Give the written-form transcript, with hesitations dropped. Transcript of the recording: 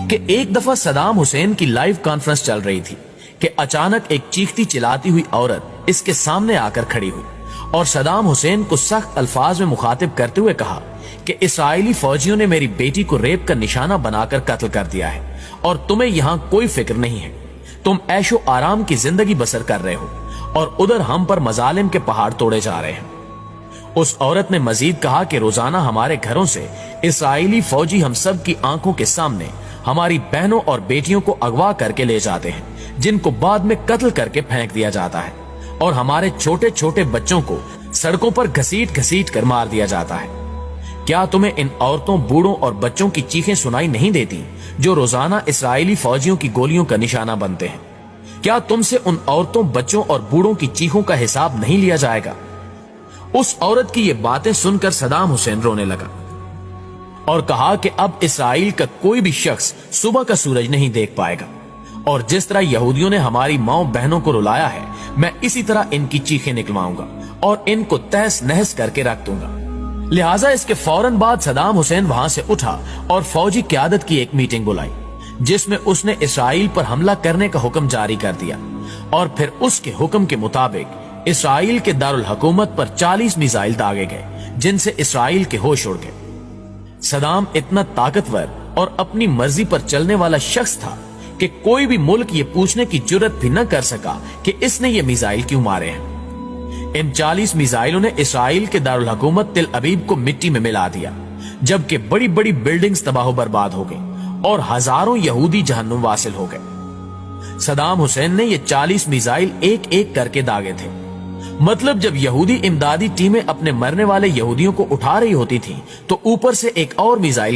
کہ ایک دفعہ صدام حسین کی لائیو کانفرنس چل رہی تھی کہ اچانک ایک چیختی چلاتی ہوئی عورت اس کے سامنے آ کر کھڑی ہوئی اور صدام حسین کو سخت الفاظ میں مخاطب کرتے ہوئے کہا کہ اسرائیلی فوجیوں نے میری بیٹی کو ریپ کا نشانہ بنا کر قتل کر دیا ہے اور تمہیں یہاں کوئی فکر نہیں ہے. تم عیش و آرام کی زندگی بسر کر رہے ہو اور ادھر ہم پر مظالم کے پہاڑ توڑے جا رہے ہیں. اس عورت نے مزید کہا کہ روزانہ ہمارے گھروں سے اسرائیلی فوجی ہم سب کی آنکھوں کے سامنے ہماری بہنوں اور بیٹیوں کو اغوا کر کے لے جاتے ہیں جن کو بعد میں قتل کر کے پھینک دیا جاتا ہے اور ہمارے چھوٹے چھوٹے بچوں کو سڑکوں پر گھسیٹ گھسیٹ کر مار دیا جاتا ہے. کیا تمہیں ان عورتوں، بوڑھوں اور بچوں کی چیخیں سنائی نہیں دیتی جو روزانہ اسرائیلی فوجیوں کی گولیوں کا نشانہ بنتے ہیں؟ کیا تم سے ان عورتوں، بچوں اور بوڑھوں کی چیخوں کا حساب نہیں لیا جائے گا؟ اس عورت کی یہ باتیں سن کر صدام حسین رونے لگا اور کہا کہ اب اسرائیل کا کوئی بھی شخص صبح کا سورج نہیں دیکھ پائے گا اور جس طرح یہودیوں نے ہماری ماؤں بہنوں کو رلایا ہے میں اسی طرح ان کی چیخیں نکلواؤں گا اور ان کو تہس نہس کر کے رکھ دوں گا. لہٰذا اس کے فوراً بعد صدام حسین وہاں سے اٹھا اور فوجی قیادت کی ایک میٹنگ بلائی جس میں اس نے اسرائیل پر حملہ کرنے کا حکم جاری کر دیا اور پھر اس کے حکم کے مطابق اسرائیل کے دارالحکومت پر 40 میزائل داغے گئے جن سے اسرائیل کے ہوش اڑ گئے. صدام اتنا طاقتور اور اپنی مرضی پر چلنے والا شخص تھا کہ کوئی بھی ملک یہ پوچھنے کی جرت بھی نہ کر سکا کہ اس نے یہ میزائل کیوں مارے ہیں. ان 40 میزائلوں نے اسرائیل کے دارالحکومت تل ابیب کو مٹی میں ملا دیا جبکہ بڑی بڑی بلڈنگز تباہ و برباد ہو گئی اور ہزاروں یہودی جہنم واصل ہو گئے. صدام حسین نے یہ 40 میزائل ایک ایک کر کے داغے تھے. مطلب جب یہودی امدادی ٹیمیں اپنے مرنے والے یہودیوں کو اٹھا رہی ہوتی تھیں تو اوپر سے ایک اور میزائل